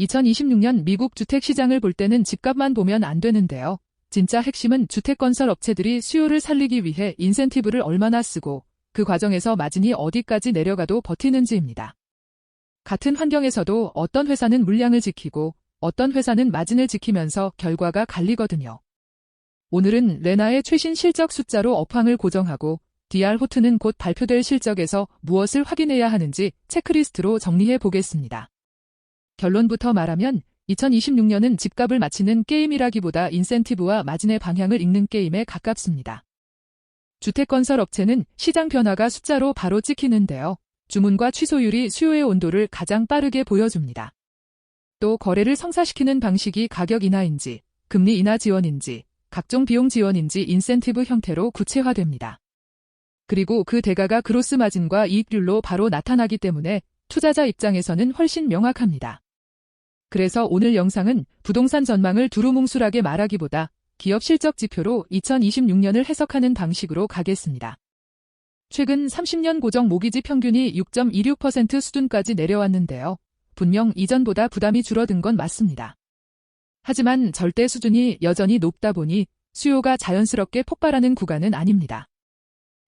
2026년 미국 주택시장을 볼 때는 집값만 보면 안 되는데요. 진짜 핵심은 주택건설 업체들이 수요를 살리기 위해 인센티브를 얼마나 쓰고 그 과정에서 마진이 어디까지 내려가도 버티는지입니다. 같은 환경에서도 어떤 회사는 물량을 지키고 어떤 회사는 마진을 지키면서 결과가 갈리거든요. 오늘은 레나의 최신 실적 숫자로 업황을 고정하고 DR 호트는 곧 발표될 실적에서 무엇을 확인해야 하는지 체크리스트로 정리해 보겠습니다. 결론부터 말하면 2026년은 집값을 맞히는 게임이라기보다 인센티브와 마진의 방향을 읽는 게임에 가깝습니다. 주택건설 업체는 시장 변화가 숫자로 바로 찍히는데요. 주문과 취소율이 수요의 온도를 가장 빠르게 보여줍니다. 또 거래를 성사시키는 방식이 가격 인하인지, 금리 인하 지원인지, 각종 비용 지원인지 인센티브 형태로 구체화됩니다. 그리고 그 대가가 그로스 마진과 이익률로 바로 나타나기 때문에 투자자 입장에서는 훨씬 명확합니다. 그래서 오늘 영상은 부동산 전망을 두루뭉술하게 말하기보다 기업 실적 지표로 2026년을 해석하는 방식으로 가겠습니다. 최근 30년 고정 모기지 평균이 6.26% 수준까지 내려왔는데요. 분명 이전보다 부담이 줄어든 건 맞습니다. 하지만 절대 수준이 여전히 높다 보니 수요가 자연스럽게 폭발하는 구간은 아닙니다.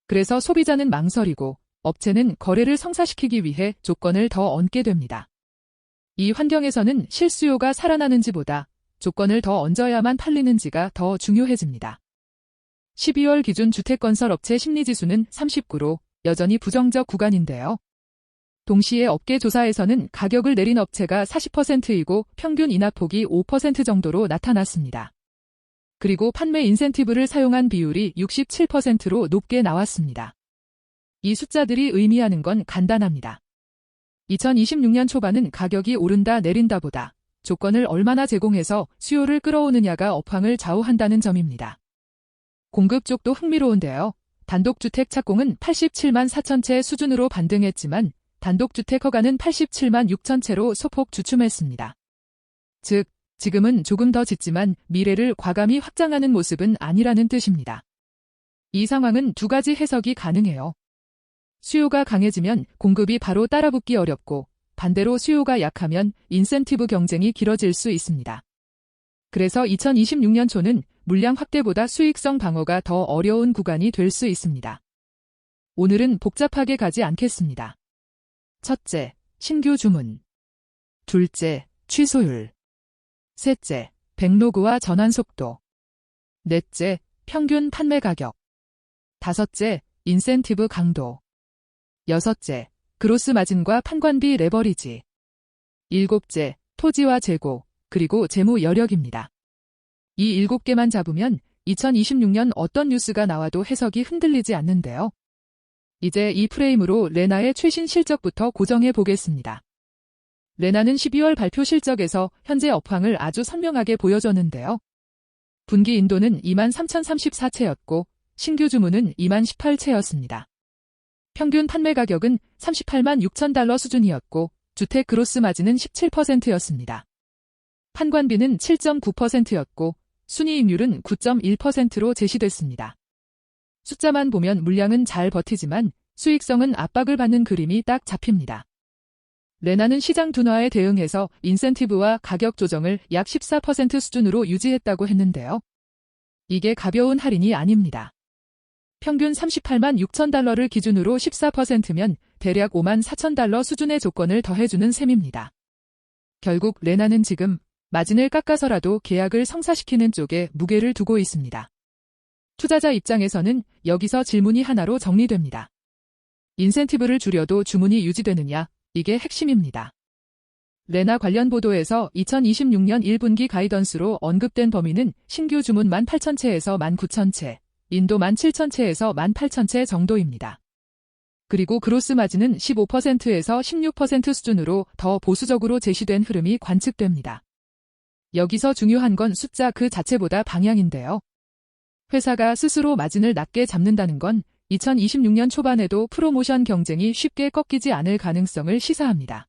그래서 소비자는 망설이고 업체는 거래를 성사시키기 위해 조건을 더 얹게 됩니다. 이 환경에서는 실수요가 살아나는지보다 조건을 더 얹어야만 팔리는지가 더 중요해집니다. 12월 기준 주택건설업체 심리지수는 39로 여전히 부정적 구간인데요. 동시에 업계 조사에서는 가격을 내린 업체가 40%이고 평균 인하폭이 5% 정도로 나타났습니다. 그리고 판매 인센티브를 사용한 비율이 67%로 높게 나왔습니다. 이 숫자들이 의미하는 건 간단합니다. 2026년 초반은 가격이 오른다 내린다 보다 조건을 얼마나 제공해서 수요를 끌어오느냐가 업황을 좌우한다는 점입니다. 공급 쪽도 흥미로운데요. 단독주택 착공은 87만 4천 채 수준으로 반등했지만 단독주택 허가는 87만 6천 채로 소폭 주춤했습니다. 즉, 지금은 조금 더 짓지만 미래를 과감히 확장하는 모습은 아니라는 뜻입니다. 이 상황은 두 가지 해석이 가능해요. 수요가 강해지면 공급이 바로 따라붙기 어렵고 반대로 수요가 약하면 인센티브 경쟁이 길어질 수 있습니다. 그래서 2026년 초는 물량 확대보다 수익성 방어가 더 어려운 구간이 될 수 있습니다. 오늘은 복잡하게 가지 않겠습니다. 첫째, 신규 주문. 둘째, 취소율. 셋째, 백로그와 전환 속도. 넷째, 평균 판매 가격. 다섯째, 인센티브 강도. 여섯째, 그로스 마진과 판관비 레버리지. 일곱째, 토지와 재고, 그리고 재무 여력입니다. 이 7개만 잡으면 2026년 어떤 뉴스가 나와도 해석이 흔들리지 않는데요. 이제 이 프레임으로 레나의 최신 실적부터 고정해 보겠습니다. 레나는 12월 발표 실적에서 현재 업황을 아주 선명하게 보여줬는데요. 분기 인도는 23,034채였고 신규 주문은 2018채였습니다. 평균 판매 가격은 38만 6천 달러 수준이었고 주택 그로스 마진은 17%였습니다. 판관비는 7.9%였고 순이익률은 9.1%로 제시됐습니다. 숫자만 보면 물량은 잘 버티지만 수익성은 압박을 받는 그림이 딱 잡힙니다. 레나는 시장 둔화에 대응해서 인센티브와 가격 조정을 약 14% 수준으로 유지했다고 했는데요. 이게 가벼운 할인이 아닙니다. 평균 38만 6천 달러를 기준으로 14%면 대략 5만 4천 달러 수준의 조건을 더해주는 셈입니다. 결국 레나는 지금 마진을 깎아서라도 계약을 성사시키는 쪽에 무게를 두고 있습니다. 투자자 입장에서는 여기서 질문이 하나로 정리됩니다. 인센티브를 줄여도 주문이 유지되느냐? 이게 핵심입니다. 레나 관련 보도에서 2026년 1분기 가이던스로 언급된 범위는 신규 주문 18,000채에서 19,000채, 인도 17,000채에서 18,000채 정도입니다. 그리고 그로스 마진은 15%에서 16% 수준으로 더 보수적으로 제시된 흐름이 관측됩니다. 여기서 중요한 건 숫자 그 자체보다 방향인데요. 회사가 스스로 마진을 낮게 잡는다는 건 2026년 초반에도 프로모션 경쟁이 쉽게 꺾이지 않을 가능성을 시사합니다.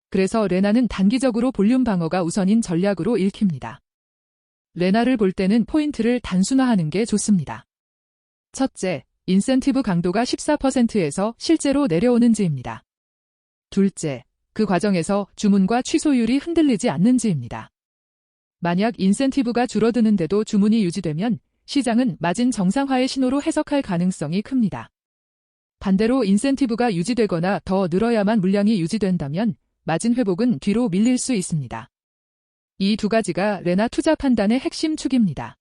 그래서 레나는 단기적으로 볼륨 방어가 우선인 전략으로 읽힙니다. 레나를 볼 때는 포인트를 단순화하는 게 좋습니다. 첫째, 인센티브 강도가 14%에서 실제로 내려오는지입니다. 둘째, 그 과정에서 주문과 취소율이 흔들리지 않는지입니다. 만약 인센티브가 줄어드는데도 주문이 유지되면 시장은 마진 정상화의 신호로 해석할 가능성이 큽니다. 반대로 인센티브가 유지되거나 더 늘어야만 물량이 유지된다면 마진 회복은 뒤로 밀릴 수 있습니다. 이 두 가지가 레나 투자 판단의 핵심 축입니다.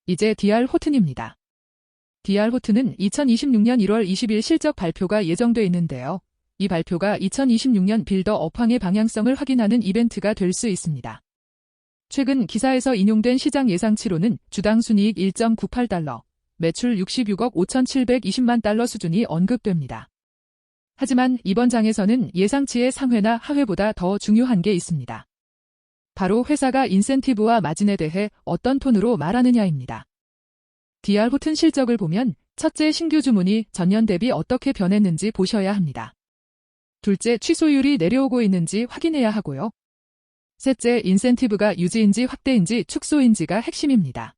이제 DR-호튼입니다. DR-호튼은 2026년 1월 20일 실적 발표가 예정돼 있는데요. 이 발표가 2026년 빌더 업황의 방향성을 확인하는 이벤트가 될 수 있습니다. 최근 기사에서 인용된 시장 예상치로는 주당 순이익 1.98달러, 매출 66억 5,720만 달러 수준이 언급됩니다. 하지만 이번 장에서는 예상치의 상회나 하회보다 더 중요한 게 있습니다. 바로 회사가 인센티브와 마진에 대해 어떤 톤으로 말하느냐입니다. DR-호튼 실적을 보면 첫째, 신규 주문이 전년 대비 어떻게 변했는지 보셔야 합니다. 둘째, 취소율이 내려오고 있는지 확인해야 하고요. 셋째, 인센티브가 유지인지 확대인지 축소인지가 핵심입니다.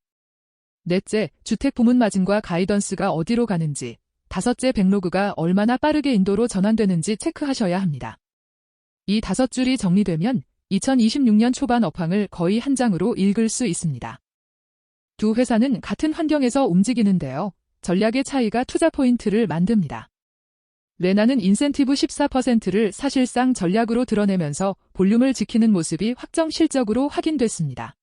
넷째, 주택 부문 마진과 가이던스가 어디로 가는지, 다섯째, 백로그가 얼마나 빠르게 인도로 전환되는지 체크하셔야 합니다. 이 5줄이 정리되면 2026년 초반 업황을 거의 한 장으로 읽을 수 있습니다. 두 회사는 같은 환경에서 움직이는데요. 전략의 차이가 투자 포인트를 만듭니다. 레나는 인센티브 14%를 사실상 전략으로 드러내면서 볼륨을 지키는 모습이 확정 실적으로 확인됐습니다.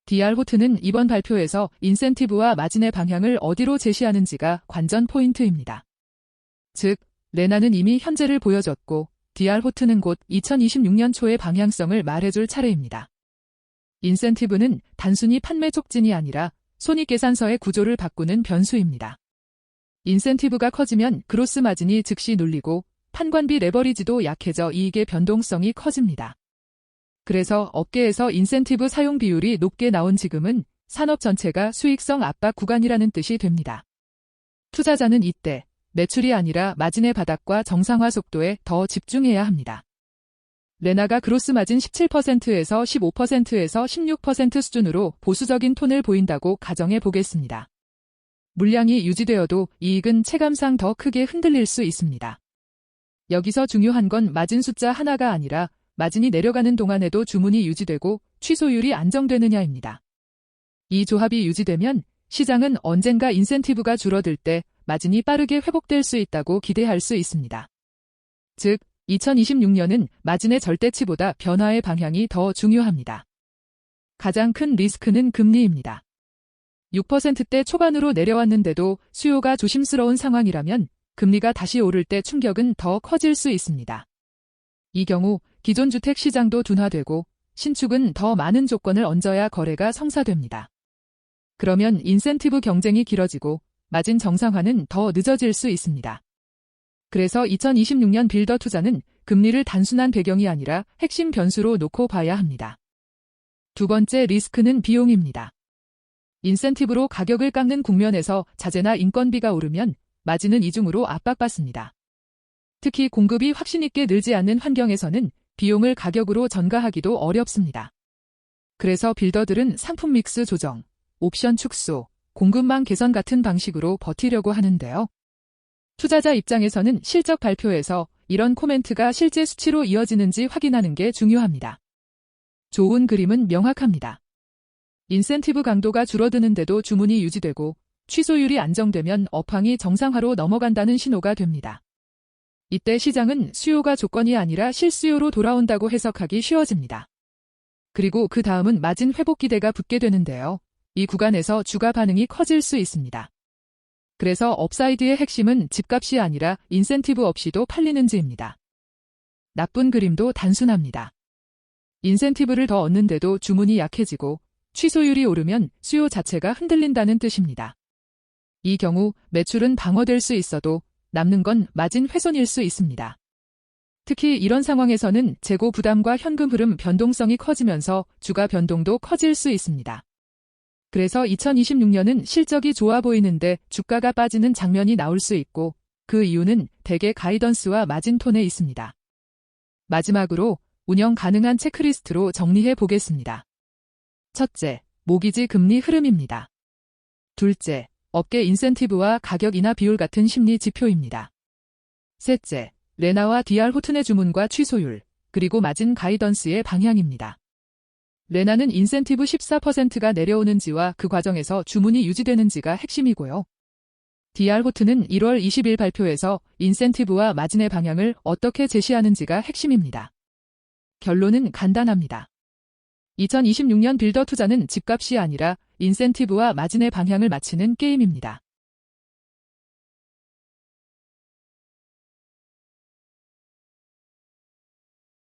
DR-호튼은 이번 발표에서 인센티브와 마진의 방향을 어디로 제시하는지가 관전 포인트입니다. 즉, 레나는 이미 현재를 보여줬고 DR-호튼은 곧 2026년 초의 방향성을 말해줄 차례입니다. 인센티브는 단순히 판매 촉진이 아니라 손익계산서의 구조를 바꾸는 변수입니다. 인센티브가 커지면 그로스 마진이 즉시 눌리고 판관비 레버리지도 약해져 이익의 변동성이 커집니다. 그래서 업계에서 인센티브 사용 비율이 높게 나온 지금은 산업 전체가 수익성 압박 구간이라는 뜻이 됩니다. 투자자는 이때 매출이 아니라 마진의 바닥과 정상화 속도에 더 집중해야 합니다. 레나가 그로스 마진 17%에서 15%에서 16% 수준으로 보수적인 톤을 보인다고 가정해 보겠습니다. 물량이 유지되어도 이익은 체감상 더 크게 흔들릴 수 있습니다. 여기서 중요한 건 마진 숫자 하나가 아니라 마진이 내려가는 동안에도 주문이 유지되고 취소율이 안정되느냐입니다. 이 조합이 유지되면 시장은 언젠가 인센티브가 줄어들 때 마진이 빠르게 회복될 수 있다고 기대할 수 있습니다. 즉, 2026년은 마진의 절대치보다 변화의 방향이 더 중요합니다. 가장 큰 리스크는 금리입니다. 6%대 초반으로 내려왔는데도 수요가 조심스러운 상황이라면 금리가 다시 오를 때 충격은 더 커질 수 있습니다. 이 경우 기존 주택 시장도 둔화되고 신축은 더 많은 조건을 얹어야 거래가 성사됩니다. 그러면 인센티브 경쟁이 길어지고 마진 정상화는 더 늦어질 수 있습니다. 그래서 2026년 빌더 투자는 금리를 단순한 배경이 아니라 핵심 변수로 놓고 봐야 합니다. 두 번째 리스크는 비용입니다. 인센티브로 가격을 깎는 국면에서 자재나 인건비가 오르면 마진은 이중으로 압박받습니다. 특히 공급이 확신 있게 늘지 않는 환경에서는 비용을 가격으로 전가하기도 어렵습니다. 그래서 빌더들은 상품 믹스 조정, 옵션 축소, 공급망 개선 같은 방식으로 버티려고 하는데요. 투자자 입장에서는 실적 발표에서 이런 코멘트가 실제 수치로 이어지는지 확인하는 게 중요합니다. 좋은 그림은 명확합니다. 인센티브 강도가 줄어드는데도 주문이 유지되고 취소율이 안정되면 업황이 정상화로 넘어간다는 신호가 됩니다. 이때 시장은 수요가 조건이 아니라 실수요로 돌아온다고 해석하기 쉬워집니다. 그리고 그 다음은 마진 회복 기대가 붙게 되는데요. 이 구간에서 주가 반응이 커질 수 있습니다. 그래서 업사이드의 핵심은 집값이 아니라 인센티브 없이도 팔리는지입니다. 나쁜 그림도 단순합니다. 인센티브를 더 얻는데도 주문이 약해지고 취소율이 오르면 수요 자체가 흔들린다는 뜻입니다. 이 경우 매출은 방어될 수 있어도 남는 건 마진 훼손일 수 있습니다. 특히 이런 상황에서는 재고 부담과 현금 흐름 변동성이 커지면서 주가 변동도 커질 수 있습니다. 그래서 2026년은 실적이 좋아 보이는데 주가가 빠지는 장면이 나올 수 있고 그 이유는 대개 가이던스와 마진 톤에 있습니다. 마지막으로 운영 가능한 체크리스트로 정리해 보겠습니다. 첫째, 모기지 금리 흐름입니다. 둘째, 업계 인센티브와 가격 인하 비율 같은 심리 지표입니다. 셋째, 레나와 DR 호튼의 주문과 취소율, 그리고 마진 가이던스의 방향입니다. 레나는 인센티브 14%가 내려오는지와 그 과정에서 주문이 유지되는지가 핵심이고요. DR 호튼은 1월 20일 발표에서 인센티브와 마진의 방향을 어떻게 제시하는지가 핵심입니다. 결론은 간단합니다. 2026년 빌더 투자는 집값이 아니라 인센티브와 마진의 방향을 맞추는 게임입니다.